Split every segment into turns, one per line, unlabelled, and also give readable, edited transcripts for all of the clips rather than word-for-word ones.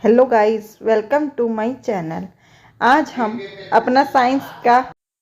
Hello guys, welcome to my channel. आज हम अपना साइंस का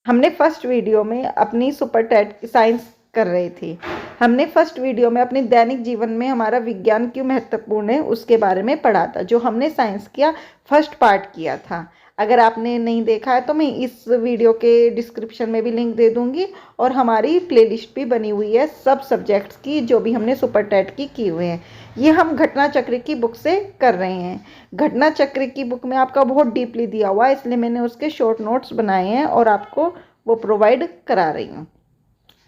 हमने फर्स्ट वीडियो में अपनी सुपर टेट साइंस कर रहे थे। हमने फर्स्ट वीडियो में अपने दैनिक जीवन में हमारा विज्ञान क्यों महत्वपूर्ण है उसके बारे में पढ़ा था, जो हमने साइंस का फर्स्ट पार्ट किया था। अगर आपने नहीं देखा है तो मैं इस वीडियो के डिस्क्रिप्शन में भी लिंक दे दूंगी, और हमारी प्लेलिस्ट भी बनी हुई है सब सब्जेक्ट्स की जो भी हमने सुपर टेट की हुए हैं। ये हम घटना चक्र की बुक से कर रहे हैं। घटना चक्र की बुक में आपका बहुत डीपली दिया हुआ है, इसलिए मैंने उसके शॉर्ट नोट्स बनाए हैं और आपको वो प्रोवाइड करा रही हूँ।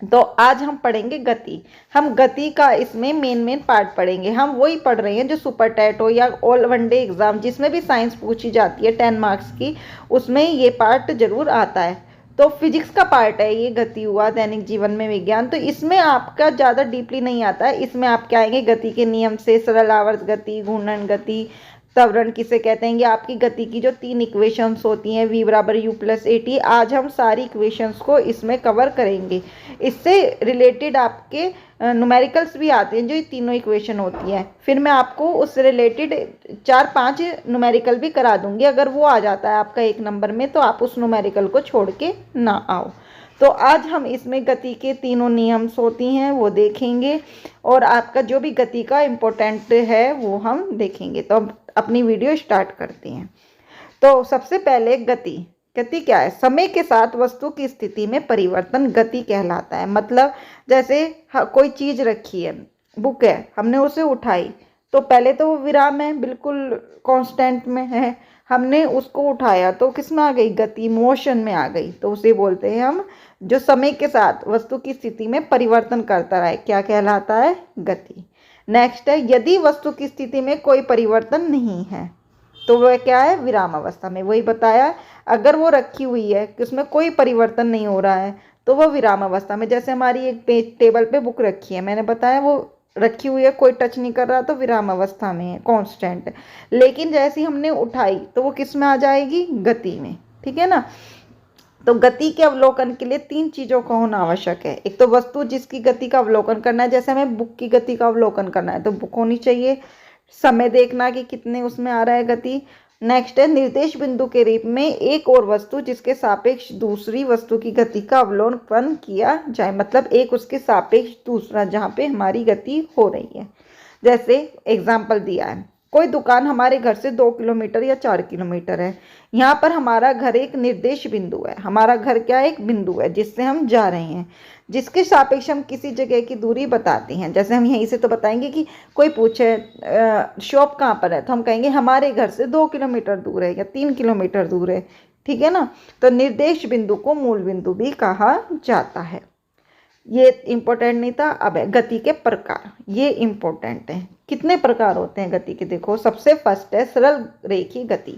तो आज हम पढ़ेंगे गति। हम गति का इसमें मेन पार्ट पढ़ेंगे। हम वही पढ़ रहे हैं जो सुपर टेट हो या ऑल वन डे एग्जाम जिसमें भी साइंस पूछी जाती है 10 मार्क्स की, उसमें ये पार्ट जरूर आता है। तो फिजिक्स का पार्ट है ये, गति हुआ दैनिक जीवन में विज्ञान। तो इसमें आपका ज़्यादा डीपली नहीं आता है। इसमें आप क्या आएंगे, गति के नियम से, सरल आवर्त गति, घूर्णन गति, त्वरण किसे कहते हैं, ये आपकी गति की जो 3 इक्वेशंस होती हैं, v बराबर u प्लस ए टी। आज हम सारी इक्वेशंस को इसमें कवर करेंगे। इससे रिलेटेड आपके न्यूमेरिकल्स भी आते हैं जो ये तीनों इक्वेशन होती है। फिर मैं आपको उससे रिलेटेड 4-5 न्यूमेरिकल भी करा दूंगी। अगर वो आ जाता है आपका 1 नंबर में तो आप उस न्यूमेरिकल को छोड़ के ना आओ। तो आज हम इसमें गति के तीनों नियम्स होती हैं वो देखेंगे, और आपका जो भी गति का इम्पोर्टेंट है वो हम देखेंगे। तो अब अपनी वीडियो स्टार्ट करते हैं। तो सबसे पहले गति। गति क्या है? समय के साथ वस्तु की स्थिति में परिवर्तन गति कहलाता है। मतलब जैसे कोई चीज रखी है, बुक है, हमने उसे उठाई तो पहले तो वो विराम है, बिल्कुल कांस्टेंट में है। हमने उसको उठाया तो किस में आ गई? गति, मोशन में आ गई। तो उसे बोलते हैं हम जो समय के साथ वस्तु की स्थिति में परिवर्तन करता रहे, क्या कहलाता है? गति। नेक्स्ट है, यदि वस्तु की स्थिति में कोई परिवर्तन नहीं है तो वह क्या है? विराम अवस्था में। वही बताया, अगर वो रखी हुई है कि उसमें कोई परिवर्तन नहीं हो रहा है तो वह विराम अवस्था में। जैसे हमारी एक टेबल पे बुक रखी है, मैंने बताया वो रखी हुई है, कोई टच नहीं कर रहा, तो विराम अवस्था में है, कांस्टेंट। लेकिन जैसे ही हमने उठाई तो वो किस में आ जाएगी? गति में। ठीक है ना। तो गति के अवलोकन के लिए 3 चीजों का होना आवश्यक है। एक तो वस्तु जिसकी गति का अवलोकन करना है, जैसे हमें बुक की गति का अवलोकन करना है तो बुक होनी चाहिए। समय देखना कि कितने उसमें आ रहा है गति। नेक्स्ट है निर्देश बिंदु के रूप में एक और वस्तु जिसके सापेक्ष दूसरी वस्तु की गति का अवलोकन किया जाए। मतलब एक उसके सापेक्ष दूसरा जहाँ पे हमारी गति हो रही है। जैसे एग्जाम्पल दिया है, कोई दुकान हमारे घर से 2 किलोमीटर या 4 किलोमीटर है। यहाँ पर हमारा घर एक निर्देश बिंदु है। हमारा घर क्या एक बिंदु है जिससे हम जा रहे हैं, जिसके सापेक्ष हम किसी जगह की दूरी बताते हैं। जैसे हम यहीं से तो बताएंगे कि कोई पूछे शॉप कहाँ पर है तो हम कहेंगे हमारे घर से 2 किलोमीटर दूर है या 3 किलोमीटर दूर है। ठीक है ना। तो निर्देश बिंदु को मूल बिंदु भी कहा जाता है। ये इंपॉर्टेंट नहीं था। अब है गति के प्रकार, ये इंपॉर्टेंट है। कितने प्रकार होते हैं गति के? देखो, सबसे फर्स्ट है सरल रेखीय गति।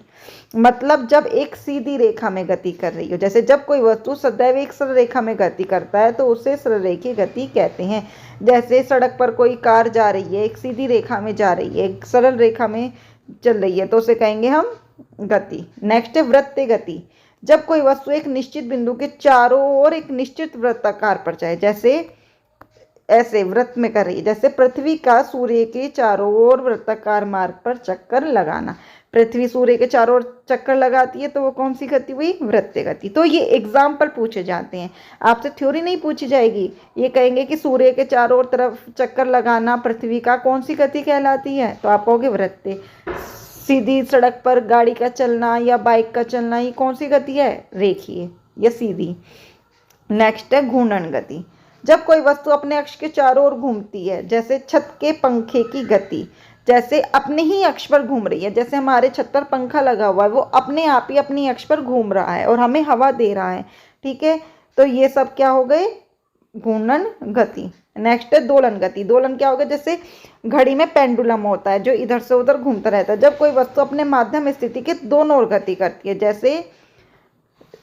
मतलब जब एक सीधी रेखा में गति कर रही हो, जैसे जब कोई वस्तु सदैव एक सरल रेखा में गति करता है तो उसे सरल रेखीय गति कहते हैं। जैसे सड़क पर कोई कार जा रही है, एक सीधी रेखा में जा रही है, एक सरल रेखा में चल रही है, तो उसे कहेंगे हम गति। नेक्स्ट है वृत्तीय गति। जब कोई वस्तु एक निश्चित बिंदु के चारों ओर एक निश्चित वृत्ताकार पर जाए, जैसे ऐसे वृत्त में कर रही है, जैसे पृथ्वी का सूर्य के चारों ओर वृत्ताकार मार्ग पर चक्कर लगाना। पृथ्वी सूर्य के चारों ओर चक्कर लगाती है तो वो कौन सी गति हुई? वृत्तीय गति। तो ये एग्जाम्पल पूछे जाते हैं, आपसे थ्योरी नहीं पूछी जाएगी। ये कहेंगे कि सूर्य के चारों ओर तरफ चक्कर लगाना पृथ्वी का कौन सी गति कहलाती है, तो आप कहोगे वृत्तीय। सीधी सड़क पर गाड़ी का चलना या बाइक का चलना, ये कौन सी गति है? रेखीय या सीधी। नेक्स्ट है घूर्णन गति। जब कोई वस्तु अपने अक्ष के चारों ओर घूमती है, जैसे छत के पंखे की गति, जैसे अपने ही अक्ष पर घूम रही है। जैसे हमारे छत पर पंखा लगा हुआ है, वो अपने आप ही अपनी अक्ष पर घूम रहा है और हमें हवा दे रहा है। ठीक है। तो ये सब क्या हो गए? घूर्णन गति। नेक्स्ट है दोलन गति। दोलन क्या होगा? जैसे घड़ी में पेंडुलम होता है जो इधर से उधर घूमता रहता है। जब कोई वस्तु अपने माध्यम स्थिति के दोनों ओर गति करती है, जैसे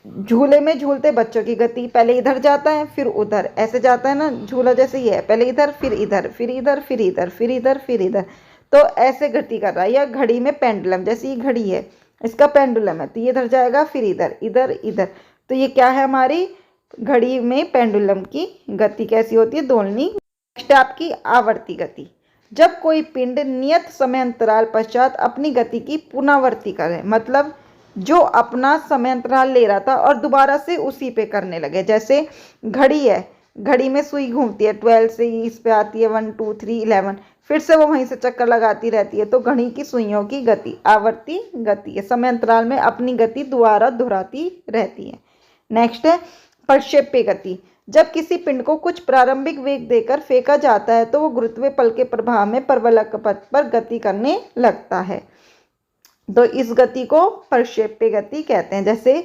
झूले में झूलते बच्चों की गति, पहले इधर जाता है फिर उधर, ऐसे जाता है ना झूला, जैसे ये है, पहले इधर फिर इधर फिर इधर फिर इधर फिर इधर फिर इधर, तो ऐसे गति कर रहा है। या घड़ी में पेंडुलम, जैसे ये घड़ी है, इसका पेंडुलम है तो ये इधर जाएगा फिर इधर इधर इधर, तो ये क्या है? हमारी घड़ी में पेंडुलम की गति कैसी होती है? दोलनी। नेक्स्ट है आपकी आवर्ती गति। जब कोई पिंड नियत समय अंतराल पश्चात अपनी गति की पुनरावृत्ति करे, मतलब जो अपना समय अंतराल ले रहा था और दोबारा से उसी पे करने लगे। जैसे घड़ी है, घड़ी में सुई घूमती है, 12 से इस पे आती है 1 2 3 11, फिर से वो वहीं से चक्कर लगाती रहती है। तो घड़ी की सुइयों की गति आवर्ती गति है, समय अंतराल में अपनी गति दोबारा दोहराती रहती है। नेक्स्ट है प्रक्षेप्य गति। जब किसी पिंड को कुछ प्रारंभिक वेग देकर फेंका जाता है तो वो गुरुत्वीय बल के प्रभाव में परवलक पथ पर गति करने लगता है। तो इस गति को प्रक्षेप्य गति कहते हैं। जैसे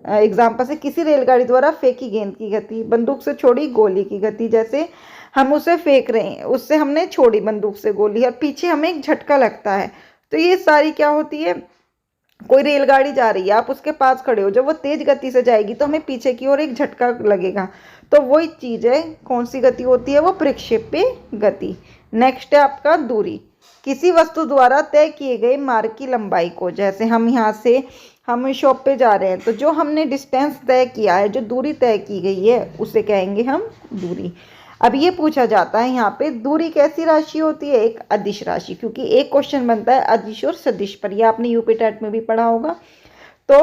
एग्जाम्पल से किसी रेलगाड़ी द्वारा फेंकी गेंद की गति, बंदूक से छोड़ी गोली की गति। जैसे हम उसे फेंक रहे हैं, उससे हमने छोड़ी बंदूक से गोली और पीछे हमें एक झटका लगता है। तो ये सारी क्या होती है, कोई रेलगाड़ी जा रही है, आप उसके पास खड़े हो, जब वो तेज गति से जाएगी तो हमें पीछे की ओर एक झटका लगेगा। तो वही चीज है, कौन सी गति होती है, वो प्रक्षेप्य गति। नेक्स्ट है आपका दूरी। किसी वस्तु द्वारा तय किए गए मार्ग की लंबाई को, जैसे हम यहाँ से हम शॉप पे जा रहे हैं, तो जो हमने डिस्टेंस तय किया है, जो दूरी तय की गई है, उसे कहेंगे हम दूरी। अब ये पूछा जाता है यहाँ पे दूरी कैसी राशि होती है, एक अदिश राशि, क्योंकि एक क्वेश्चन बनता है अदिश और सदिश पर, यह आपने यूपी टेट में भी पढ़ा होगा। तो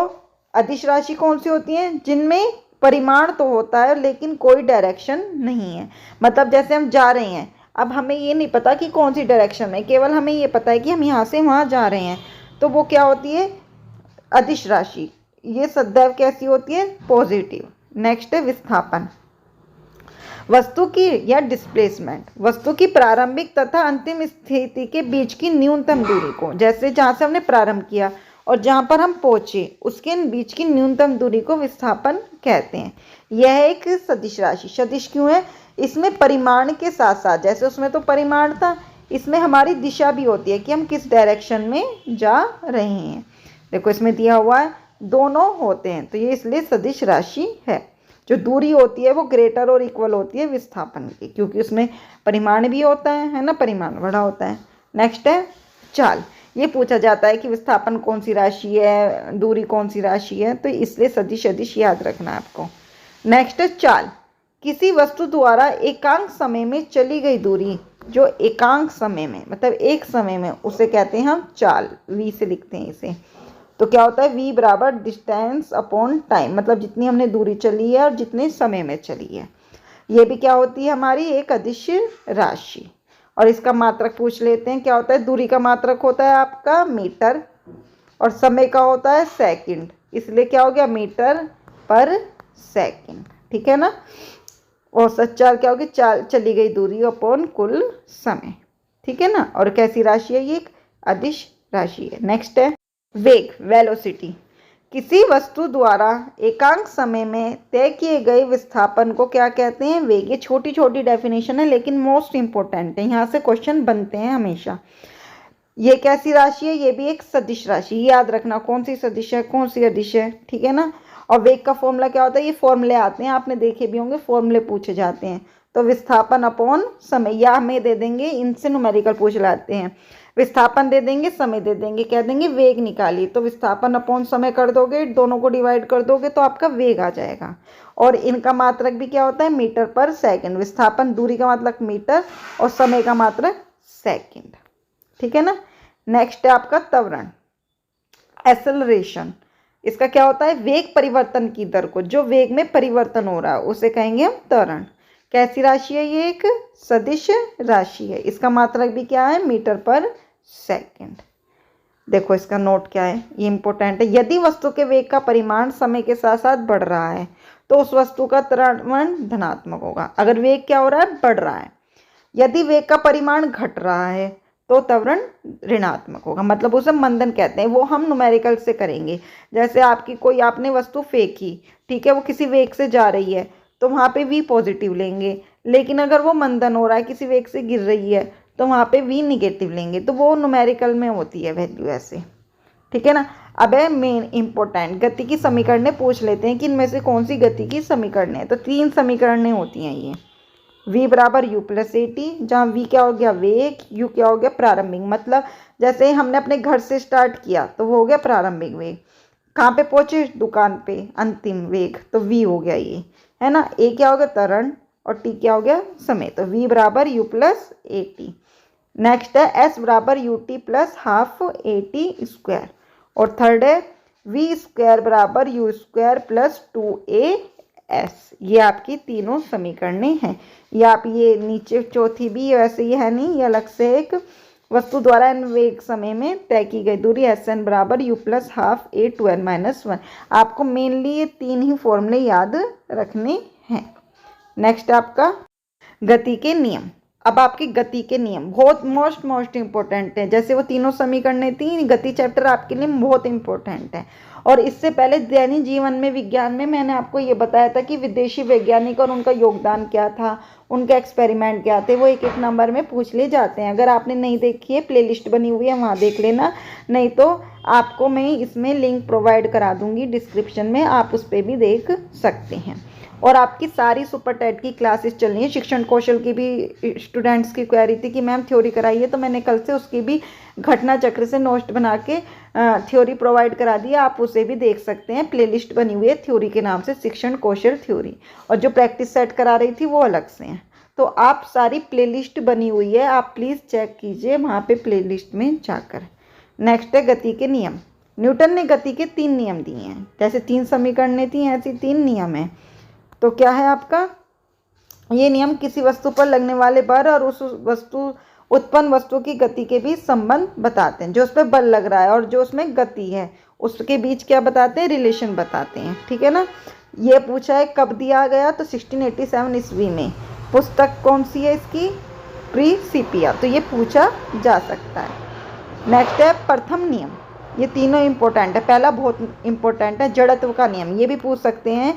अदिश राशि कौन सी होती है, जिनमें परिमाण तो होता है लेकिन कोई डायरेक्शन नहीं है। मतलब जैसे हम जा रहे हैं, अब हमें ये नहीं पता कि कौन सी डायरेक्शन में, केवल हमें ये पता है कि हम यहाँ से वहाँ जा रहे हैं, तो वो क्या होती है, अदिश राशि। ये सदैव कैसी होती है, पॉजिटिव। नेक्स्ट है विस्थापन। वस्तु की या डिस्प्लेसमेंट, वस्तु की प्रारंभिक तथा अंतिम स्थिति के बीच की न्यूनतम दूरी को, जैसे जहाँ से हमने प्रारंभ किया और जहाँ पर हम पहुँचे उसके बीच की न्यूनतम दूरी को विस्थापन कहते हैं। यह एक सदिश राशि। सदिश क्यों है, इसमें परिमाण के साथ साथ, जैसे उसमें तो परिमाण था, इसमें हमारी दिशा भी होती है कि हम किस डायरेक्शन में जा रहे हैं। देखो इसमें दिया हुआ है दोनों होते हैं, तो ये इसलिए सदिश राशि है। जो दूरी होती है वो ग्रेटर और इक्वल होती है विस्थापन की, क्योंकि उसमें परिमाण भी होता है ना, परिमाण बड़ा होता है। नेक्स्ट है चाल। ये पूछा जाता है कि विस्थापन कौन सी राशि है, दूरी कौन सी राशि है, तो इसलिए सदिश सदिश याद रखना है आपको। नेक्स्ट है चाल। किसी वस्तु द्वारा एकांक समय में चली गई दूरी, जो एकांक समय में मतलब एक समय में, उसे कहते हैं हम चाल, वी से लिखते हैं इसे। तो क्या होता है, v बराबर डिस्टेंस अपॉन टाइम, मतलब जितनी हमने दूरी चली है और जितने समय में चली है। ये भी क्या होती है, हमारी एक अदिश राशि। और इसका मात्रक पूछ लेते हैं, क्या होता है, दूरी का मात्रक होता है आपका मीटर और समय का होता है सेकंड, इसलिए क्या हो गया, मीटर पर सेकंड। ठीक है ना। और सच्चार क्या होगी, चली गई दूरी अपॉन कुल समय। ठीक है ना। और कैसी राशि है, ये एक अदिश राशि है। नेक्स्ट है वेग, वेलोसिटी। किसी वस्तु द्वारा एकांक समय में तय किए गए विस्थापन को क्या कहते हैं, वेग। ये छोटी छोटी डेफिनेशन है लेकिन मोस्ट इंपॉर्टेंट है, यहाँ से क्वेश्चन बनते हैं हमेशा। ये कैसी राशि है, ये भी एक सदिश राशि। याद रखना कौन सी सदिश है, कौन सी अदिश है। ठीक है ना। और वेग का फॉर्मूला क्या होता है, ये फॉर्मूले आते हैं, आपने देखे भी होंगे, फॉर्मूले पूछे जाते हैं। तो विस्थापन अपॉन समय, या हमें दे देंगे, इनसे न्यूमेरिकल पूछ लाते हैं। विस्थापन दे देंगे, समय दे देंगे, कह देंगे वेग निकालिए, तो विस्थापन अपॉन समय कर दोगे, दोनों को डिवाइड कर दोगे तो आपका वेग आ जाएगा। और इनका मात्रक भी क्या होता है, मीटर पर सेकंड। विस्थापन दूरी का मात्रक मीटर और समय का मात्रक सेकंड। ठीक है ना। नेक्स्ट है आपका त्वरण, एक्सेलरेशन। इसका क्या होता है, वेग परिवर्तन की दर को, जो वेग में परिवर्तन हो रहा है उसे कहेंगे हम त्वरण। कैसी राशि है, ये एक सदिश राशि है। इसका मात्रक भी क्या है, मीटर पर सेकंड। देखो इसका नोट क्या है, ये इंपॉर्टेंट है। यदि वस्तु के वेग का परिमाण समय के साथ साथ बढ़ रहा है तो उस वस्तु का त्वरण धनात्मक होगा। अगर वेग क्या हो रहा है, बढ़ रहा है। यदि वेग का परिमाण घट रहा है तो त्वरण ऋणात्मक होगा, मतलब उसे मंदन कहते हैं। वो हम न्यूमेरिकल से करेंगे। जैसे आपने वस्तु फेंकी, ठीक है, वो किसी वेग से जा रही है तो वहाँ पे v पॉजिटिव लेंगे, लेकिन अगर वो मंदन हो रहा है, किसी वेग से गिर रही है, तो वहाँ पे v निगेटिव लेंगे। तो वो न्यूमेरिकल में होती है वैल्यू ऐसे। ठीक है ना। अब है मेन इंपॉर्टेंट, गति की समीकरणें पूछ लेते हैं कि इनमें से कौन सी गति की समीकरणें हैं। तो 3 समीकरणें होती हैं ये। v बराबर u प्लस ए टी, जहाँ v क्या हो गया वेग, u क्या हो गया प्रारंभिक, मतलब जैसे हमने अपने घर से स्टार्ट किया तो वो हो गया प्रारंभिक वेग, कहाँ पे पहुँचे, दुकान पे, अंतिम वेग, तो v हो गया ये, है ना। a क्या हो गया त्वरण और t क्या हो गया समय, तो v बराबर u plus A T. Next है एस बराबर U T plus half A T square, और थर्ड है वी स्क्वायर बराबर you square plus 2a s। ये आपकी तीनों समीकरणें हैं। ये आप ये नीचे चौथी भी वैसे ही है नहीं, ये अलग से एक वस्तु द्वारा n वेग समय में तय की गई दूरी एस एन बराबर U plus half A two N minus one. आपको मेनली ये तीन ही फॉर्मूले याद रखने हैं। नेक्स्ट आपका गति के नियम। अब आपकी गति के नियम बहुत मोस्ट इंपॉर्टेंट है। जैसे वो तीनों समीकरणें थी, गति चैप्टर आपके लिए बहुत इंपॉर्टेंट है। और इससे पहले दैनिक जीवन में विज्ञान में मैंने आपको ये बताया था कि विदेशी वैज्ञानिक और उनका योगदान क्या था, उनके एक्सपेरिमेंट क्या थे, वो एक एक नंबर में पूछ ले जाते हैं। अगर आपने नहीं देखी है, प्लेलिस्ट बनी हुई है, वहाँ देख लेना, नहीं तो आपको मैं इसमें लिंक प्रोवाइड करा दूंगी डिस्क्रिप्शन में, आप उस पर भी देख सकते हैं। और आपकी सारी सुपर टेट की क्लासेस चल रही हैं। शिक्षण कौशल की भी स्टूडेंट्स की क्वेरी थी कि मैम थ्योरी कराई है, तो मैंने कल से उसकी भी घटना चक्र से नोट बना के थ्योरी प्रोवाइड करा दी है, आप उसे भी देख सकते हैं। प्लेलिस्ट बनी हुई है थ्योरी के नाम से, शिक्षण कौशल थ्योरी, और जो प्रैक्टिस सेट करा रही थी वो अलग से हैं। तो आप सारी प्लेलिस्ट बनी हुई है, आप प्लीज़ चेक कीजिए वहाँ पे प्लेलिस्ट में जाकर। नेक्स्ट है गति के नियम। न्यूटन ने गति के 3 नियम दिए हैं। जैसे 3 समीकरणें थी, ऐसी 3 नियम हैं। तो क्या है आपका, ये नियम किसी वस्तु पर लगने वाले बल और उस वस्तु उत्पन्न वस्तु की गति के बीच संबंध बताते हैं। जो उस पर बल लग रहा है और जो उसमें गति है उसके बीच क्या बताते हैं, रिलेशन बताते हैं। ठीक है ना। ये पूछा है कब दिया गया, तो 1687 ईस्वी में। पुस्तक कौन सी है इसकी, प्रिंसिपिया, तो ये पूछा जा सकता है। नेक्स्ट है प्रथम नियम। ये तीनों इंपॉर्टेंट है। पहला बहुत इंपॉर्टेंट है जड़त्व का नियम। ये भी पूछ सकते हैं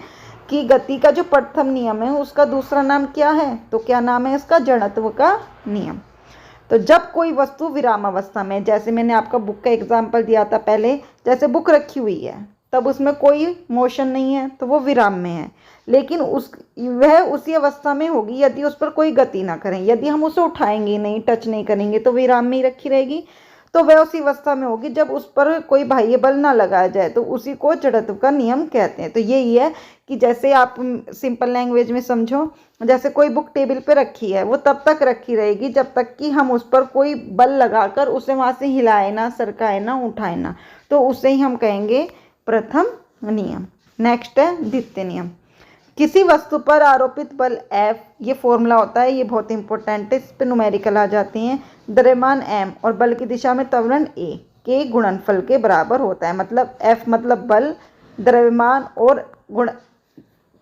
कि गति का जो प्रथम नियम है उसका दूसरा नाम क्या है, तो क्या नाम है इसका, जड़त्व का नियम। तो जब कोई वस्तु विरामावस्था में, जैसे मैंने आपका बुक का एग्जाम्पल दिया था पहले, जैसे बुक रखी हुई है तब उसमें कोई मोशन नहीं है तो वो विराम में है, लेकिन वह उसी अवस्था में होगी यदि उस पर कोई गति ना करें। यदि हम उसे उठाएंगे नहीं, टच नहीं करेंगे, तो विराम में ही रखी रहेगी। तो वह उसी अवस्था में होगी जब उस पर कोई बाह्य बल ना लगाया जाए, तो उसी को जड़त्व का नियम कहते हैं। तो यही है कि जैसे आप सिंपल लैंग्वेज में समझो, जैसे कोई बुक टेबल पे रखी है, वो तब तक रखी रहेगी जब तक कि हम उस पर कोई बल लगाकर उसे वहाँ से हिलाए ना, सरकाए ना, उठाए ना, तो उसे ही हम कहेंगे प्रथम नियम। नेक्स्ट है द्वितीय नियम। किसी वस्तु पर आरोपित बल F, ये फॉर्मूला होता है, ये बहुत इंपॉर्टेंट है, इस पर न्यूमेरिकल आ जाते हैं। द्रव्यमान M और बल की दिशा में त्वरण A के गुणनफल के बराबर होता है। मतलब F मतलब बल, द्रव्यमान और गुण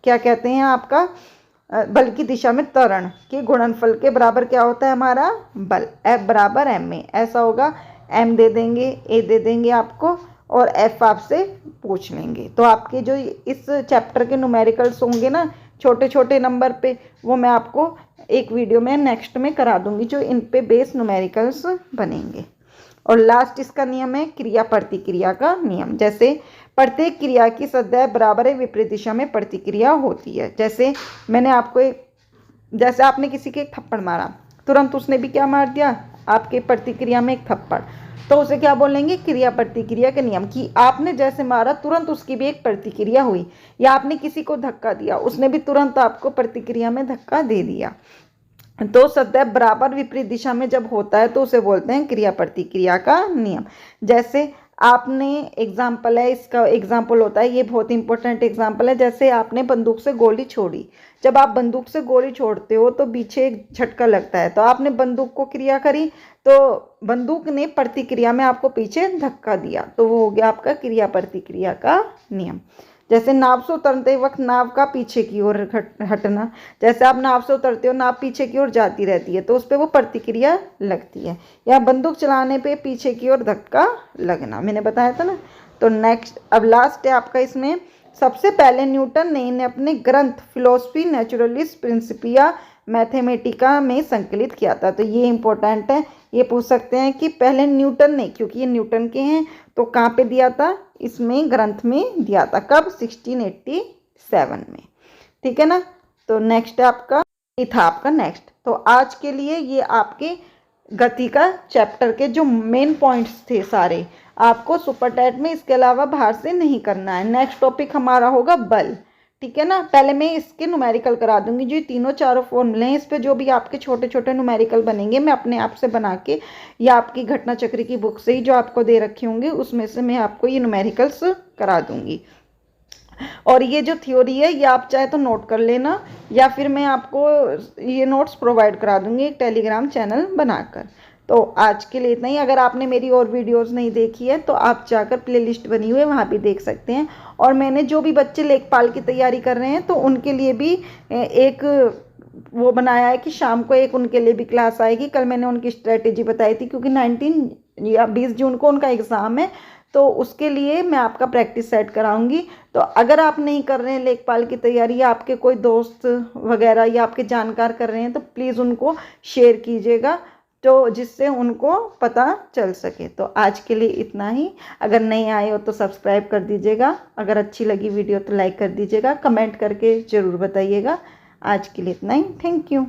क्या कहते हैं आपका, बल की दिशा में त्वरण के गुणनफल के बराबर क्या होता है हमारा, बल। F बराबर M में, ऐसा होगा। M दे देंगे, A दे देंगे आपको, और F आपसे पूछ लेंगे। तो आपके जो इस चैप्टर के न्यूमेरिकल्स होंगे ना छोटे छोटे नंबर पे, वो मैं आपको एक वीडियो में नेक्स्ट में करा दूंगी, जो इन पे बेस न्यूमेरिकल्स बनेंगे। और लास्ट इसका नियम है क्रिया प्रतिक्रिया का नियम। जैसे प्रत्येक क्रिया की सदैव बराबर विपरीत दिशा में प्रतिक्रिया होती है। जैसे मैंने आपको जैसे आपने किसी के एक थप्पड़ मारा, तुरंत उसने भी क्या मार दिया, आपके प्रतिक्रिया में एक थप्पड़, तो उसे क्या बोलेंगे, क्रिया प्रतिक्रिया के नियम। कि आपने जैसे मारा तुरंत उसकी भी एक प्रतिक्रिया हुई, या आपने किसी को धक्का दिया, उसने भी तुरंत आपको प्रतिक्रिया में धक्का दे दिया। तो सदैव बराबर विपरीत दिशा में जब होता है तो उसे बोलते हैं क्रिया प्रतिक्रिया का नियम। जैसे आपने एग्जाम्पल है, इसका एग्जाम्पल होता है, ये बहुत इंपॉर्टेंट एग्जाम्पल है। जैसे आपने बंदूक से गोली छोड़ी, जब आप बंदूक से गोली छोड़ते हो तो पीछे एक झटका लगता है, तो आपने बंदूक को क्रिया करी, तो बंदूक ने प्रतिक्रिया में आपको पीछे धक्का दिया, तो वो हो गया आपका क्रिया प्रतिक्रिया का नियम। जैसे नाव से उतरते वक्त नाव का पीछे की ओर हटना, जैसे आप नाव से उतरते हो, नाव पीछे की ओर जाती रहती है, तो उस पर वो प्रतिक्रिया लगती है। या बंदूक चलाने पे पीछे की ओर धक्का लगना, मैंने बताया था ना। तो नेक्स्ट अब लास्ट है आपका, इसमें सबसे पहले न्यूटन ने अपने ग्रंथ फिलोसफी नेचुरलिस प्रिंसिपिया मैथमेटिका में संकलित किया था। तो ये इंपॉर्टेंट है, ये पूछ सकते हैं कि पहले न्यूटन ने, क्योंकि ये न्यूटन के हैं, तो कहाँ पे दिया था, इसमें ग्रंथ में दिया था। कब, 1687 में। ठीक है ना। तो नेक्स्ट आपका ये था आपका नेक्स्ट। तो आज के लिए ये आपके गति का चैप्टर के जो मेन पॉइंट्स थे सारे, आपको सुपर टैट में इसके अलावा बाहर से नहीं करना है। नेक्स्ट टॉपिक हमारा होगा बल। ठीक है ना। पहले मैं इसके न्यूमेरिकल करा दूंगी, जो तीनों चारों फॉर्मूले हैं इस पे जो भी आपके छोटे छोटे न्यूमेरिकल बनेंगे मैं अपने आप से बना के, या आपकी घटना चक्र की बुक से ही जो आपको दे रखी होंगी उसमें से मैं आपको ये न्यूमेरिकल्स करा दूंगी। और ये जो थ्योरी है ये आप चाहे तो नोट कर लेना, या फिर मैं आपको ये नोट्स प्रोवाइड करा दूंगी एक टेलीग्राम चैनल बनाकर। तो आज के लिए इतना ही। अगर आपने मेरी और वीडियोस नहीं देखी है तो आप जाकर प्लेलिस्ट बनी हुई है वहाँ भी देख सकते हैं। और मैंने जो भी बच्चे लेखपाल की तैयारी कर रहे हैं तो उनके लिए भी एक वो बनाया है कि शाम को एक उनके लिए भी क्लास आएगी। कल मैंने उनकी स्ट्रेटेजी बताई थी, क्योंकि 19 या 20 जून को उनका एग्ज़ाम है, तो उसके लिए मैं आपका प्रैक्टिस सेट कराऊंगी। तो अगर आप नहीं कर रहे हैं लेखपाल की तैयारी, या आपके कोई दोस्त वगैरह या आपके जानकार कर रहे हैं, तो प्लीज़ उनको शेयर कीजिएगा, तो जिससे उनको पता चल सके। तो आज के लिए इतना ही। अगर नहीं आए हो तो सब्सक्राइब कर दीजिएगा, अगर अच्छी लगी वीडियो तो लाइक कर दीजिएगा, कमेंट करके ज़रूर बताइएगा। आज के लिए इतना ही। Thank you.